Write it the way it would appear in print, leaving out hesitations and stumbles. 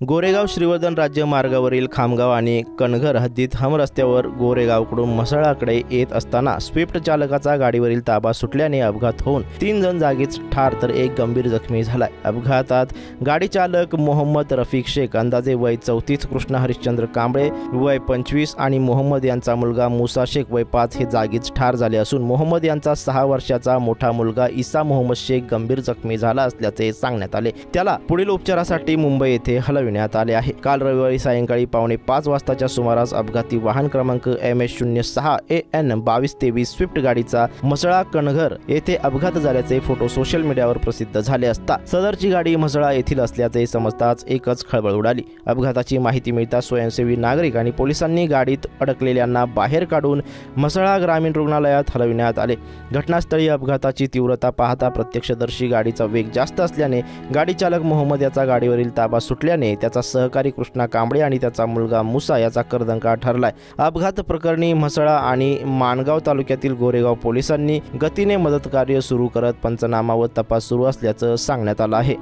गोरेगाव श्रीवर्धन राज्य मार्गावरील खामगाव आणि कणघर हद्दीत हम रस्त्यावर गोरेगावकडून म्हसळाकडे येत असताना स्विफ्ट चालकाचा गाडीवरील ताबा सुटल्याने अपघात होऊन 3 जण जागीच ठार तर एक गंभीर जखमी झालाय। अपघातात गाडी चालक मोहम्मद रफिक शेख अंदाजे वय 34, कृष्ण हरिश्चंद्र कांबळे वय 25 आणि मोहम्मद यांचा मुलगा मुसा शेख वय 5 हे जागीच ठार झाले असून मोहम्मद यांचा 6 वर्षाचा मोठा मुलगा इसा मोहम्मद शेख गंभीर जखमी झाला असल्याचे सांगण्यात आले। त्याला पुढील उपचारासाठी मुंबई येथे हलविण्यात आले आहे। काल रविवारी सायंकाळी 5:45 वाजताच्या सुमारास अपघाती वाहन क्रमांक MS06 AN 2223 स्विफ्ट गाडीचा म्हसळा कणघर येथे अपघात झाल्याचे फोटो सोशल मीडियावर प्रसिद्ध झाले असता सदरची गाडी म्हसळा येथील असल्याचे समजताच एकच खळबळ उडाली। अपघाताची माहिती मिळताच स्वयंसेवी नागरिक आणि पोलिसांनी गाडीत अडकलेल्यांना बाहेर काढून म्हसळा ग्रामीण रुग्णालयात हलविण्यात आले। घटनास्थळी अपघाताची तीव्रता पाहता प्रत्यक्षदर्शी गाडीचा वेग जास्त असल्याने गाडी चालक मोहम्मद याचा गाडीवरील ताबा सुटल्याने त्याचा सहकारी कृष्णा कांबळे आणि त्याचा मुलगा मुसा याचा करदंका ठरलाय। अपघात प्रकरणी म्हसळा आणि माणगाव तालुक्यातील गोरेगाव पोलिसांनी गतीने मदत कार्य सुरू करत पंचनामा व तपास सुरू असल्याचं सांगण्यात आलं आहे।